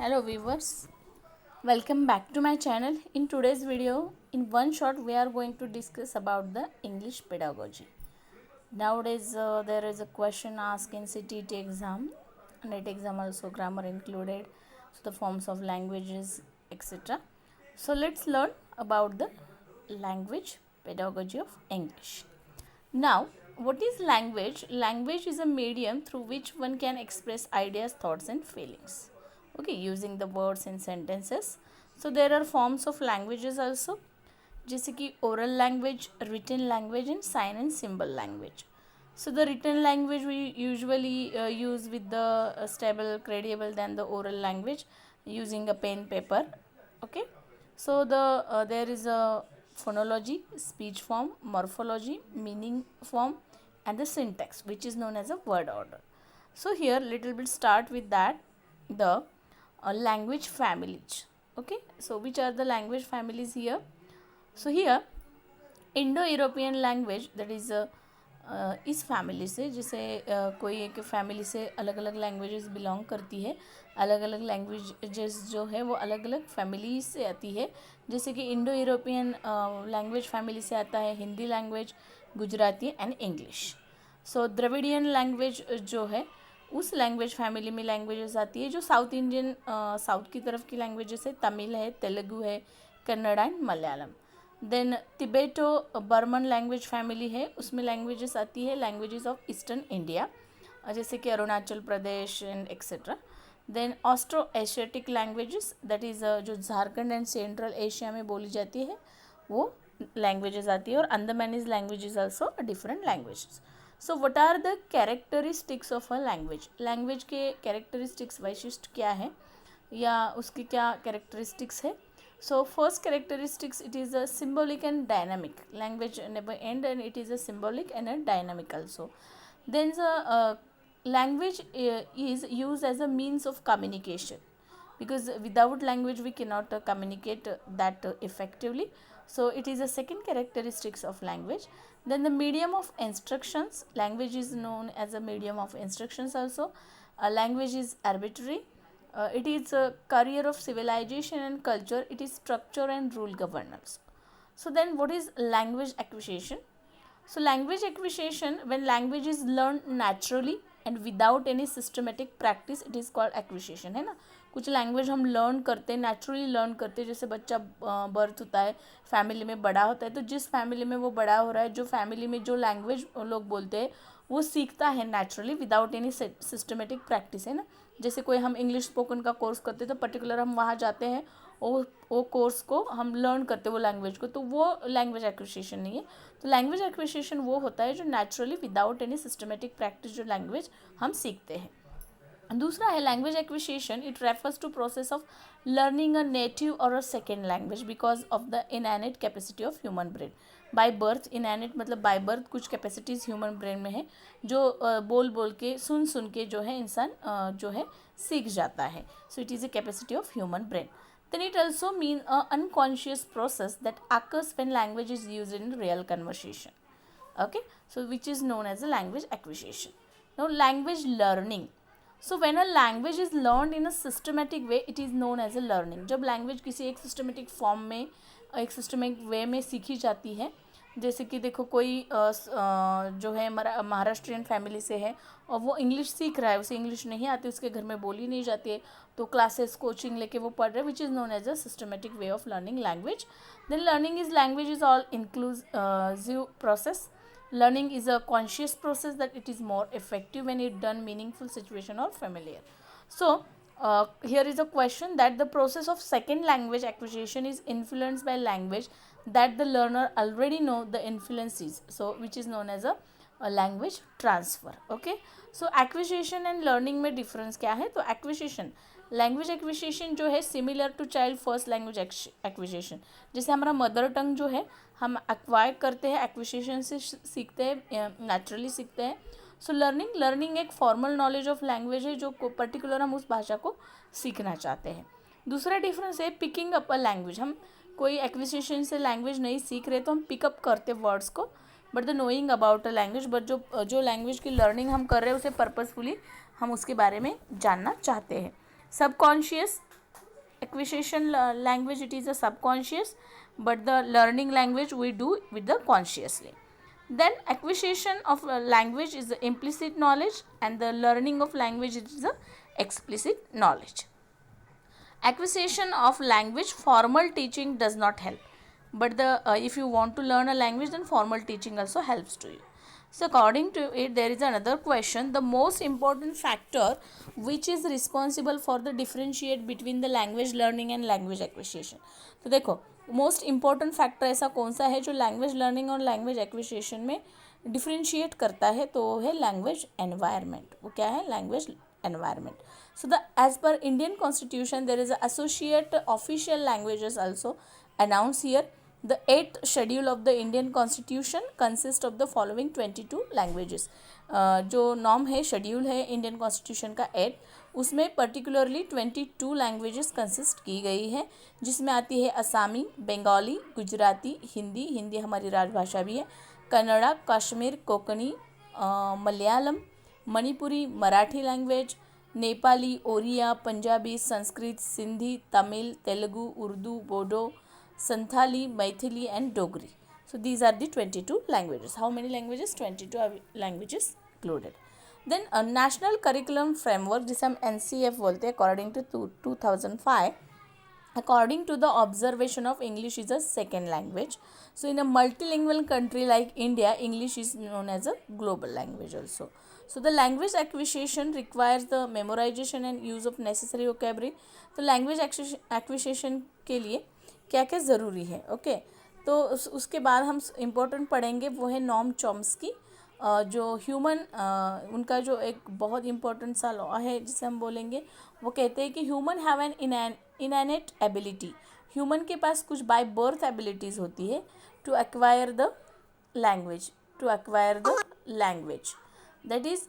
Hello viewers, welcome back to my channel. In today's video, in one shot we are going to discuss about the English pedagogy. Nowadays there is a question asked in CTET exam, NET exam also, grammar included, so the forms of languages, etc. So let's learn about the language pedagogy of English. Now, what is language? Language is a medium through which one can express ideas, thoughts and feelings. Okay, using the words in sentences. So there are forms of languages also, जैसे कि oral language, written language and sign and symbol language. So the written language we usually use with the stable, credible than the oral language using a pen, paper. Okay, so there is a phonology, speech form, morphology, meaning form and the syntax, which is known as a word order. So here little bit start with that, the language families. Okay, so which are the language families here? So here Indo-European language, that is इस family से, जैसे कोई एक family से अलग अलग languages belong करती है, अलग अलग लैंग्वेजेस जो है वो अलग अलग फैमिली से आती है. जैसे कि इंडो यूरोपियन लैंग्वेज फैमिली से आता है Hindi language, Gujarati and English. So Dravidian language जो है उस लैंग्वेज फैमिली में लैंग्वेजेस आती है जो साउथ इंडियन, साउथ की तरफ की लैंग्वेजेस है, तमिल है, तेलुगु है, Kannada and Malayalam. Then Tibeto Burman language family है, उसमें लैंग्वेजेस आती है लैंग्वेजेस ऑफ ईस्टर्न इंडिया, जैसे कि Arunachal Pradesh and etcetera. Then Austro Asiatic languages, that is जो झारखंड एंड सेंट्रल एशिया में बोली जाती है वो लैंग्वेजेस आती है. और Andamanese languages also different languages. So what are the characteristics of a language? Language के कैरेक्टरिस्टिक्स, वैशिष्ट क्या है या उसकी क्या कैरेक्टरिस्टिक्स है? So first characteristics, it is a symbolic and dynamic. Language never end and it is a symbolic and a dynamic also. Then the language is used as a means of communication, because without language we cannot communicate that effectively. So it is a second characteristics of language. Then the medium of instructions. Language is known as a medium of instructions also. Language is arbitrary. It is a career of civilization and culture. It is structure and rule governance. So then what is language acquisition? So language acquisition, when language is learned naturally and without any systematic practice, it is called acquisition, है ना. कुछ language हम learn करते हैं, naturally learn करते हैं. जैसे बच्चा बर्थ होता है, फैमिली में बड़ा होता है, तो जिस फैमिली में वो बड़ा हो रहा है, जो फैमिली में जो लैंग्वेज लोग बोलते हैं वो सीखता है naturally without any systematic practice, है ना. जैसे कोई हम इंग्लिश स्पोकन का कोर्स करते हैं तो पर्टिकुलर हम वहाँ जाते हैं, वो कोर्स को हम लर्न करते हैं वो लैंग्वेज को, तो वो लैंग्वेज एक्विजिशन नहीं है. तो लैंग्वेज एक्विजिशन वो होता है जो naturally without any systematic practice जो लैंग्वेज हम सीखते हैं. दूसरा है language acquisition. It refers to process of learning a native और a second language because of the innate capacity of human brain. By birth, innate मतलब बाय बर्थ कुछ capacities human brain में है जो बोल बोल के, सुन सुन के जो है इंसान जो है सीख जाता है. So it is a capacity of human brain. Then it also means a unconscious process that occurs when language is used in real conversation. Okay, so which is known as a language acquisition. Now language learning. So when a language is learned in a systematic way, it is known as a learning. जब language किसी एक systematic form में, एक systematic way में सीखी जाती है, जैसे कि देखो कोई जो है महाराष्ट्रियन फैमिली से है और वो इंग्लिश सीख रहा है, उसे इंग्लिश नहीं आती, उसके घर में बोली नहीं जाती है, तो क्लासेस कोचिंग लेके वो पढ़ रहे हैं, which is known as a systematic way of learning language. Then learning is language is all inclusive process. Learning is a conscious process that it is more effective when it done meaningful situation or familiar. So here is a question that the process of second language acquisition is influenced by language that the learner already know the influences, so which is known as a language transfer. Okay, so acquisition and learning में difference क्या है? तो acquisition, language acquisition जो है similar to child first language acquisition. जैसे हमारा mother tongue जो है हम एक्वायर करते हैं, एक्विजिशन से सीखते हैं, नेचुरली सीखते हैं. सो लर्निंग एक फॉर्मल नॉलेज ऑफ लैंग्वेज है जो पर्टिकुलर हम उस भाषा को सीखना चाहते हैं. दूसरा डिफरेंस है पिकिंग अप अ लैंग्वेज. हम कोई एक्विजिशन से लैंग्वेज नहीं सीख रहे तो हम पिकअप करते वर्ड्स को, but the knowing about a language, but जो लैंग्वेज की लर्निंग हम कर रहे हैं उसे पर्पजफुली हम उसके बारे में जानना चाहते हैं. Subconscious acquisition language, it is a subconscious, but the learning language we do with the consciously. Then acquisition of language is the implicit knowledge, and the learning of language is the explicit knowledge. Acquisition of language, formal teaching does not help, but if you want to learn a language, then formal teaching also helps to you. So according to it, there is another question: the most important factor which is responsible for the differentiate between the language learning and language acquisition. तो देखो, most important factor ऐसा कौन सा है जो language learning और language acquisition में differentiate करता है, तो वो है लैंग्वेज एनवायरनमेंट. वो क्या है? Language environment. So as per Indian Constitution, there is a associate official languages also announced here. The 8th schedule of the Indian Constitution consists of the following 22 languages. जो norm है, schedule है Indian constitution का 8, उसमें particularly 22 languages consist की गई है, जिसमें आती है असामी, बंगाली, गुजराती, हिंदी हमारी राजभाषा भी है, Kannada, Kashmir, Konkani, Malayalam, Manipuri, Marathi language, Nepali, Oriya, Punjabi, Sanskrit, Sindhi, Tamil, Telugu, Urdu, Bodo, Santhali, Maithili and Dogri. So these are the 22 languages. How many languages? 22 are languages included. Then a national curriculum framework, जिसे हम NCF बोलते हैं, according to 2005, according to the observation of English is a second language. So in a multilingual country like India, English is known as a global language also. So the language acquisition requires the memorization and use of necessary vocabulary. तो language acquisition के लिए क्या क्या ज़रूरी है, okay. तो उसके बाद हम इम्पोर्टेंट पढ़ेंगे, वो है नॉम चॉम्स्की, जो ह्यूमन उनका जो एक बहुत इम्पोर्टेंट सा लॉ है जिसे हम बोलेंगे, वो कहते हैं कि human have an innate ability. Human के पास कुछ बाय बर्थ एबिलिटीज़ होती है to acquire the language, that is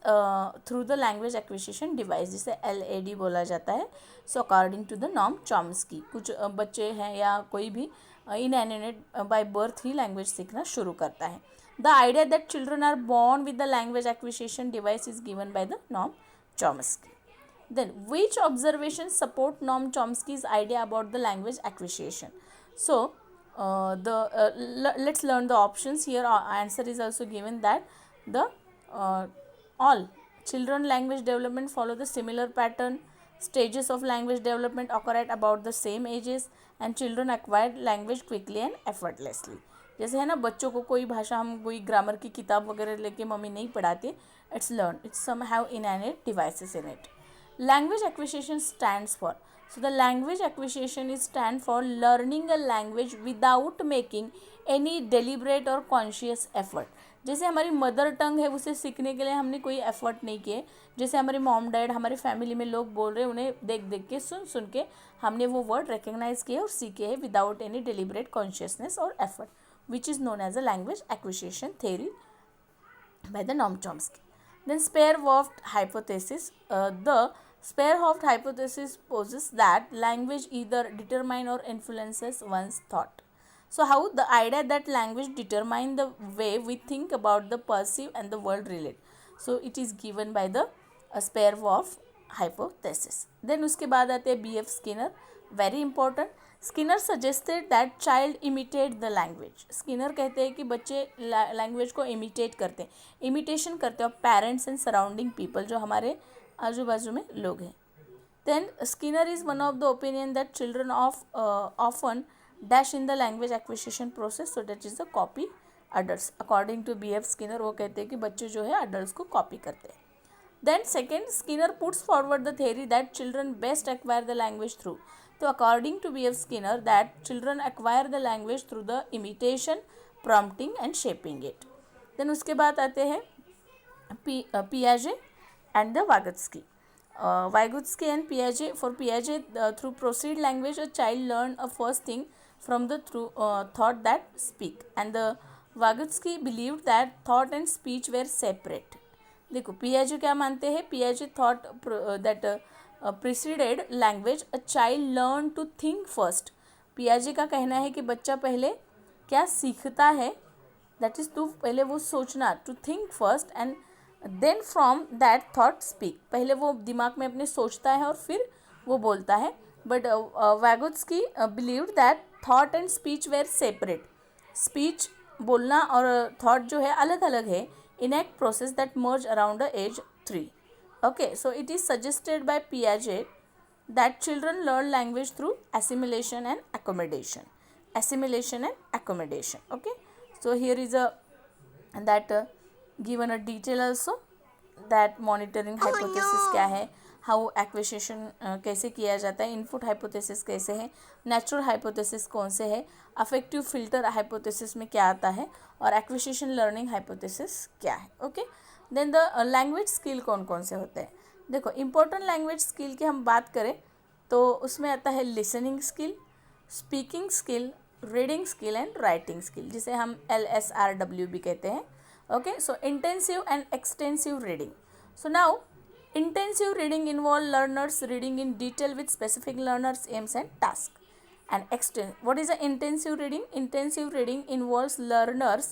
through the language acquisition device, जिसे LAD बोला जाता है. So according to the Noam Chomsky, कुछ बच्चे हैं या कोई भी इनएनेट बाय बर्थ ही लैंग्वेज सीखना शुरू करता है. The idea that children are born with the language acquisition device is given by the Noam Chomsky. Then which observations support Noam Chomsky's idea about the language acquisition? So let's learn the options here. Answer is also given that the all children language development follow the similar pattern. Stages of language development occur at about the same ages, and children acquire language quickly and effortlessly. जैसे है ना, बच्चों को कोई भाषा हम कोई grammar की किताब वगैरह लेके मम्मी नहीं पढ़ाते. It's learn, it's some have innate devices in it. Language acquisition stands for. So the language acquisition is stand for learning a language without making any deliberate or conscious effort. जैसे हमारी mother tongue है, उसे सीखने के लिए हमने कोई effort नहीं किए. जैसे हमारे मॉम डैड, हमारे फैमिली में लोग बोल रहे हैं, उन्हें देख देख के सुन के हमने वो वर्ड रिकग्नाइज किए और सीखे हैं विदाउट एनी डेलिबरेट कॉन्शियसनेस और effort, which is known as a language acquisition theory by the Noam Chomsky. Then Speer-Whorf hypothesis. The Speer-Whorf hypothesis poses that language either determines or influences one's thought. So how the idea that language determines the way we think about the perceive and the world relate. So it is given by the Speer-Whorf hypothesis. Then उसके बाद आते हैं B.F. Skinner. Very important. Skinner suggested that child imitate the language. Skinner कहते हैं कि बच्चे language को imitate करते हैं, इमिटेशन करते हैं पेरेंट्स एंड सराउंडिंग पीपल, जो हमारे आजू बाजू में लोग हैं. Then Skinner is one of the opinion that children often dash in the language acquisition process, so that is the copy adults. According to B.F. Skinner, वो कहते हैं कि बच्चे जो है अडल्ट्स को कॉपी करते हैं. Then second, Skinner puts forward the theory that children best acquire the language through. तो according to B.F. Skinner that children acquire the language through the imitation, prompting and shaping it. Then उसके बाद आते हैं Piaget and the Vygotsky. Vygotsky and Piaget. For Piaget, through proceed language, a child learn a first thing from the thought that speak, and the Vygotsky believed that thought and speech were separate. देखो Piaget क्या मानते हैं? Piaget thought that preceded language, a child learn to think first. पियाजे का कहना है कि बच्चा पहले क्या सीखता है, दैट इज़ टू पहले वो सोचना, to think first and then from that thought speak. पहले वो दिमाग में अपने सोचता है और फिर वो बोलता है. But Vygotsky believed that thought and speech were separate. Speech बोलना और थॉट जो है अलग अलग है in a process that merge around the age 3. Okay, so it is suggested by Piaget that children learn language through assimilation and accommodation. Assimilation and accommodation. Okay, so here is a that given a detail also that monitoring hypothesis क्या है, how acquisition कैसे किया जाता है, input hypothesis कैसे है, natural hypothesis कौन से है, अफेक्टिव फिल्टर हाइपोथेसिस में क्या आता है, और एक्विजिशन लर्निंग हाइपोथेसिस क्या है. Okay, then the language skill कौन कौन से होते हैं. देखो, इंपॉर्टेंट लैंग्वेज स्किल की हम बात करें तो उसमें आता है listening skill, speaking skill, reading skill and writing skill, जिसे हम LSRW भी कहते हैं. Okay, so intensive and extensive reading. So now intensive reading involve learners reading in detail with specific learners aims and task. And what is the intensive reading? Intensive reading involves learners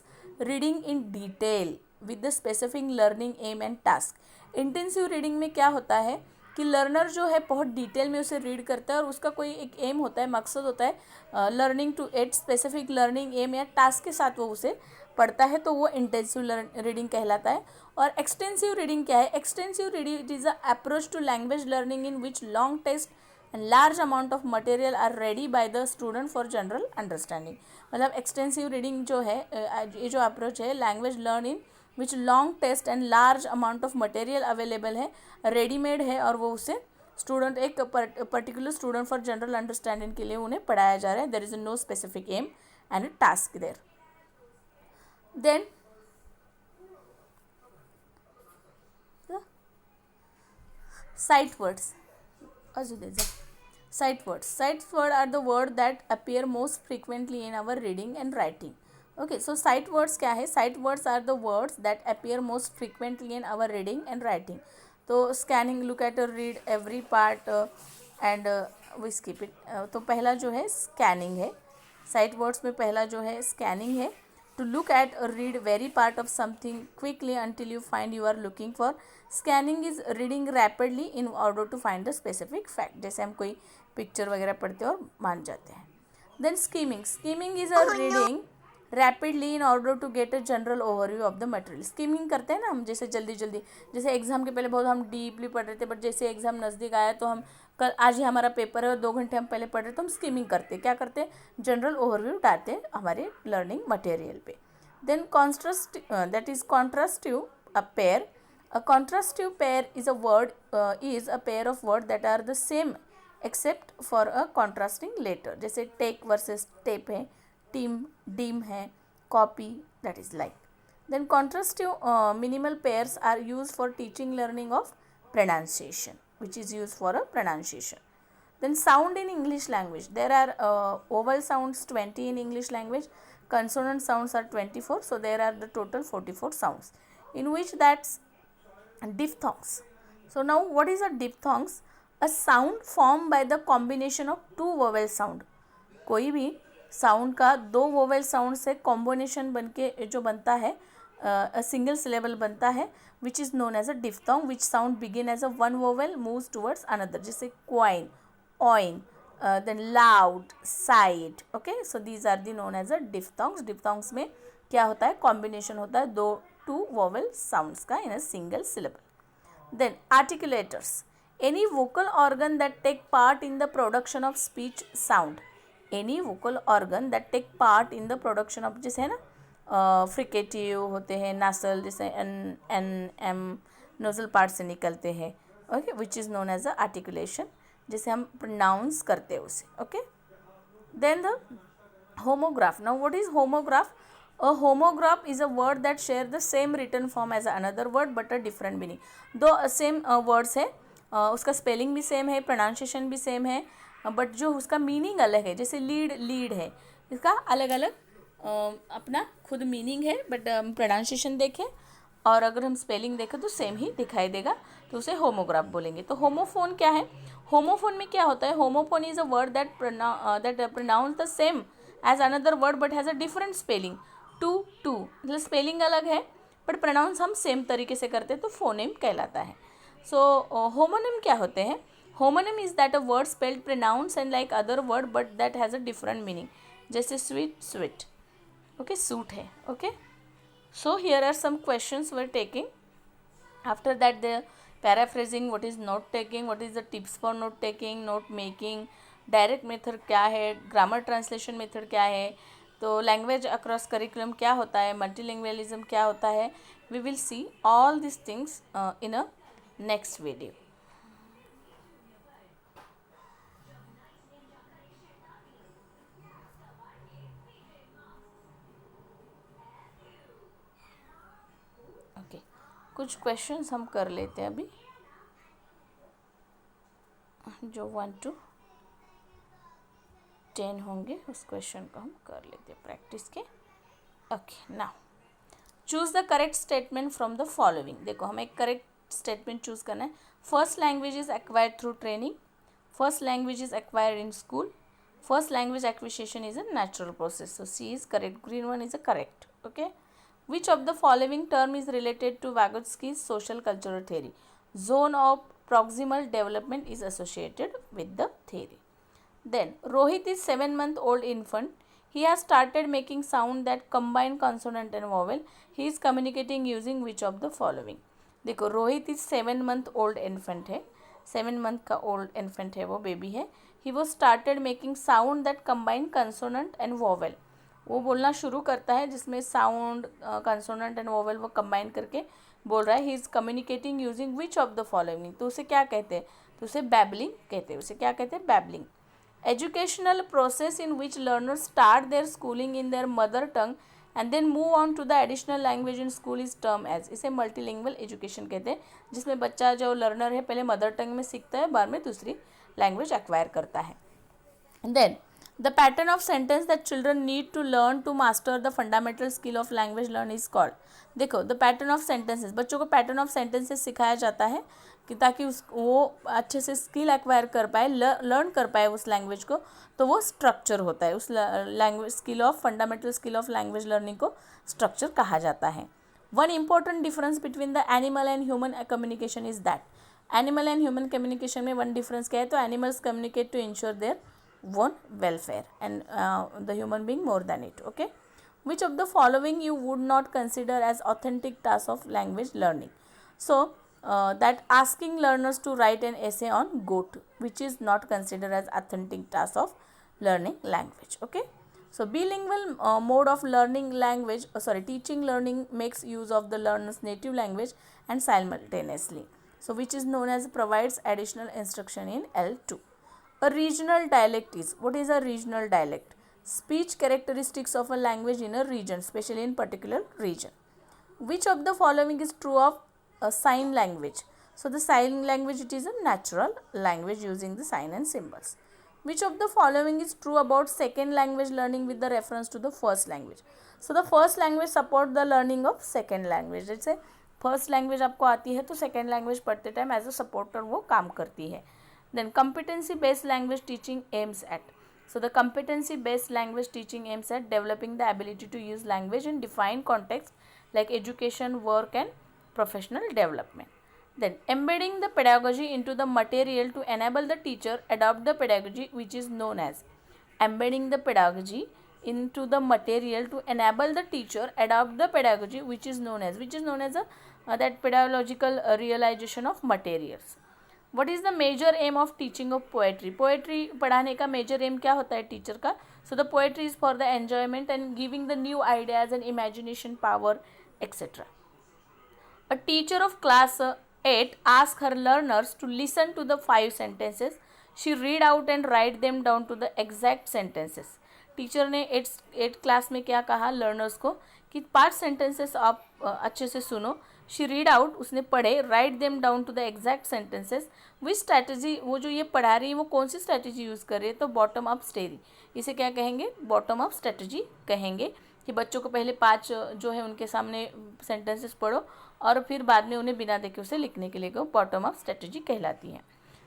reading in detail with the specific learning aim and task. Intensive reading में क्या होता है कि learner जो है बहुत detail में उसे रीड करता है और उसका कोई एक एम होता है, मकसद होता है learning to at specific learning aim या टास्क के साथ वो उसे पढ़ता है, तो वो इंटेंसिव रीडिंग कहलाता है. और एक्सटेंसिव रीडिंग क्या है? Extensive reading it is a approach to language learning in which long test and large amount of material are ready by the student for general understanding. मतलब एक्सटेंसिव रीडिंग जो है, ये जो अप्रोच है, language learn in which long test and large amount of material available है, readymade है, और वो उसे स्टूडेंट एक particular student for general understanding के लिए उन्हें पढ़ाया जा रहा है. There is no specific aim and a task there. Then the sight words. Sight words. Sight words are the words that appear most frequently in our reading and writing. Okay, so sight words क्या है? Sight words are the words that appear most frequently in our reading and writing. तो scanning, look at or read every part and we skip it. तो पहला जो है scanning है. Sight words में पहला जो है scanning है. To look at or read very part of something quickly until you find you are looking for. Scanning is reading rapidly in order to find the specific fact. जैसे हम कोई picture वगैरह पढ़ते हैं और मान जाते हैं. Then skimming. Skimming is a reading rapidly in order to get a general overview of the material. Skimming करते हैं ना हम, जैसे जल्दी जल्दी, जैसे एग्ज़ाम के पहले बहुत हम डीपली पढ़ रहे थे, बट जैसे एग्ज़ाम नज़दीक आया तो हम कल आज ही हमारा पेपर है और 2 घंटे हम पहले पढ़ रहे, तो हम स्किमिंग करते हैं. क्या करते हैं? जनरल ओवरव्यू उठाते हैं हमारे लर्निंग मटेरियल पे. Then contrast, that is contrastive a pair. A contrastive pair is a word, is a pair of word that are the same except for a contrasting letter. जैसे take versus tape है, team deem है, copy, that is like. Then contrastive minimal pairs are use for teaching learning of pronunciation, which is used for a pronunciation. Then sound in English language. There are vowel sounds 20 in English language. Consonant sounds are 24. So there are the total 44 sounds. In which that's diphthongs. So now what is a diphthongs? A sound formed by the combination of two vowel sound. कोई भी sound का दो vowel sound से combination बनके जो बनता है, single syllable बनता है, which is known as a diphthong, which sound begin as a one vowel moves towards another, जैसे coin, join, then loud, side. Okay, so these are the known as a diphthongs. Diphthongs में क्या होता है? Combination होता है to vowel sounds का in a single syllable. Then articulators. Any vocal organ that take part in the production of speech sound. Any vocal organ that take part in the production of, जैसे है ना fricative होते हैं, nasal, जैसे N N M nasal part से निकलते हैं. Okay, which is known as a articulation, जैसे हम प्रोनाउंस करते हैं उसे. Okay, then the homograph. Now what is homograph? A homograph is a word that share the same written form as another word but a different meaning. दो same words है, उसका spelling भी same है, pronunciation भी same है, but जो उसका meaning अलग है. जैसे लीड है, इसका अलग अलग अपना खुद मीनिंग है, बट प्रोनाउंसिएशन देखें और अगर हम स्पेलिंग देखें तो सेम ही दिखाई देगा, तो उसे होमोग्राफ बोलेंगे. तो होमोफोन क्या है? होमोफोन में क्या होता है? Homophone is a word that pronounce the same as another word but has a different spelling. Two मतलब स्पेलिंग अलग है बट प्रोनाउंस हम सेम तरीके से करते हैं, तो फोनेम कहलाता है. सो होमोनिम क्या होते हैं? Homonym is that a word spelled pronouns and like other word but that has a different meaning, जैसे स्वीट स्वीट, ओके सूट है, okay. So here are some questions we're taking. After that the paraphrasing, what is note taking, what is the tips for note taking, note making, direct method क्या है, grammar translation method क्या है, तो language across curriculum क्या होता है, multilingualism क्या होता है. We will see all this things in a next video. Okay, कुछ क्वेश्चंस हम कर लेते हैं अभी, जो 1 to 10 होंगे उस क्वेश्चन को हम कर लेते हैं प्रैक्टिस के. Okay, now choose the correct statement from the following. देखो हमें एक करेक्ट स्टेटमेंट चूज़ करना है. First language is acquired through training, first language is acquired in school, first language acquisition is a natural process. So C is correct, green one is a correct. Okay, which of the following term is related to Vygotsky's social cultural theory? Zone of proximal development is associated with the theory. Then Rohit is 7-month-old infant. He has started making sound that combine consonant and vowel. He is communicating using which of the following? देखो Rohit is 7-month-old infant है, 7 month का old infant है, वो baby है. ही वो started making sound that combine consonant and vowel. वो बोलना शुरू करता है जिसमें साउंड कंसोनेंट एंड वोवेल वो कंबाइन करके बोल रहा है. He is communicating using which of the following. तो उसे क्या कहते हैं? तो उसे बैबलिंग कहते हैं. उसे क्या कहते हैं? Babbling. Educational process in which learners start their schooling in their mother tongue and then move on to the additional language in school is termed as. इसे multilingual education कहते हैं, जिसमें बच्चा जो लर्नर है पहले मदर टंग में सीखता है, बाद में दूसरी लैंग्वेज एक्वायर करता है. Then the pattern of sentence that children need to learn to master the fundamental skill of language learn is called. देखो द पैटर्न ऑफ सेंटेंसेस, बच्चों को पैटर्न ऑफ सेंटेंसेस सिखाया जाता है कि ताकि वो अच्छे से स्किल एक्वायर कर पाए, लर्न कर पाए उस लैंग्वेज को. तो वो स्ट्रक्चर होता है, उस language skill of fundamental skill of language learning को स्ट्रक्चर कहा जाता है. One important difference between the animal and human communication is that. Animal and human communication में वन डिफरेंस क्या है? तो animals communicate to ensure their own welfare and the human being more than it. Okay, which of the following you would not consider as authentic task of language learning? So that asking learners to write an essay on goat, which is not considered as authentic task of learning language. Okay, so bilingual mode of learning language, teaching learning makes use of the learner's native language and simultaneously, so which is known as provides additional instruction in L2. A regional dialect is, what is a regional dialect? Speech characteristics of a language in a region, especially in particular region. Which of the following is true of a sign language? So the sign language, it is a natural language using the sign and symbols. Which of the following is true about second language learning with the reference to the first language? So the first language support the learning of second language. जैसे first language आपको आती है तो second language पढ़ते time as a supporter वो काम करती है. Then competency based language teaching aims at. So the competency based language teaching aims at developing the ability to use language in defined context like education, work and professional development. Then embedding the pedagogy into the material to enable the teacher adopt the pedagogy, which is known as. Embedding the pedagogy into the material to enable the teacher adopt the pedagogy, which is known as that pedagogical realization of materials. What is the major aim of teaching of poetry? Poetry पढ़ाने का major aim क्या होता है teacher का? So the poetry is for the enjoyment and giving the new ideas and imagination power, etc. A teacher of class 8 asks her learners to listen to the 5 sentences. She read out and write them down to the exact sentences. Teacher ने 8 class में क्या कहा learners को कि 5 sentences आप अच्छे से सुनो. शी रीड आउट, उसने पढ़े, write them down to the exact sentences. Which strategy, वो जो ये पढ़ा रही है वो कौन सी स्ट्रैटेजी यूज़ कर रही है? तो बॉटम अप स्टडी. इसे क्या कहेंगे? बॉटम अप स्ट्रैटेजी कहेंगे कि बच्चों को पहले 5 जो है उनके सामने सेंटेंसेस पढ़ो और फिर बाद में उन्हें बिना देखे उसे लिखने के लिए को बॉटम अप स्ट्रैटेजी कहलाती है.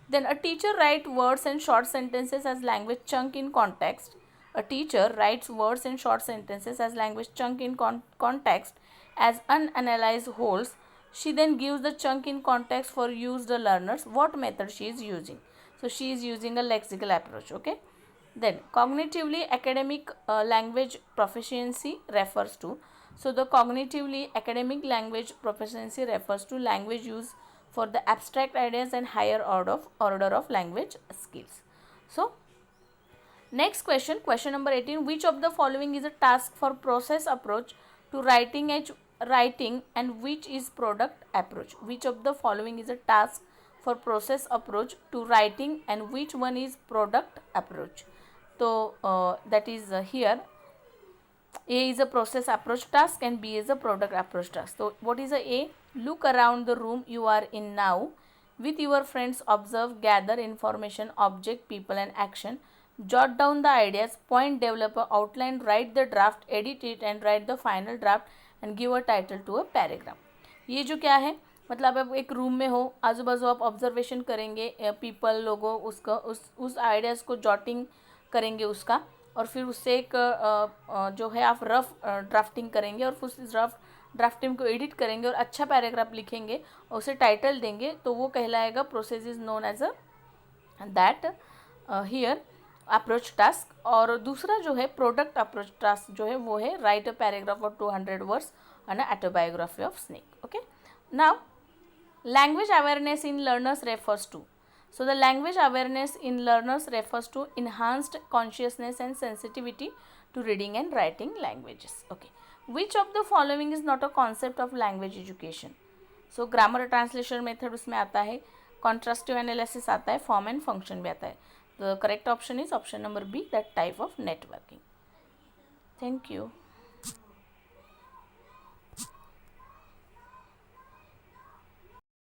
Then a teacher write words and short sentences as language chunk in context. A teacher writes words and short sentences as language chunk in context as unanalyzed wholes. She then gives the chunk in context for use the learners. What method she is using? So she is using a lexical approach. Okay. Then cognitively academic language proficiency refers to. So the cognitively academic language proficiency refers to language use for the abstract ideas and higher order of language skills. So next question, question number 18. Which of the following is a task for process approach to writing and which is product approach? Which of the following is a task for process approach to writing and which one is product approach? So that is here A is a process approach task and B is a product approach task. So what is a A? Look around the room you are in now. With your friends, observe, gather information, object, people and action. Jot down the ideas, point, develop a outline, write the draft, edit it and write the final draft and give a title to a paragraph. ये जो क्या है, मतलब आप एक room में हो, आजू बाजू आप ऑब्जर्वेशन करेंगे, पीपल लोगों उसका उस आइडियाज़ को जॉटिंग करेंगे उसका, और फिर उससे एक जो है आप रफ ड्राफ्टिंग करेंगे और उस रफ ड्राफ्टिंग को एडिट करेंगे और अच्छा पैराग्राफ लिखेंगे और उसे टाइटल देंगे, तो वो कहलाएगा process is known as a that here approach task. और दूसरा जो है प्रोडक्ट अप्रोच टास्क जो है वो है right a paragraph of 200 words on a autobiography of snake. Okay. Now language awareness in learners refers to. So the language awareness in learners refers to enhanced consciousness and sensitivity to reading and writing languages. Okay. Which of the following is not a concept of language education? So grammar translation method उसमें आता है, contrastive analysis आता है, form and function भी आता है. The correct option is option number B, that type of networking. Thank you.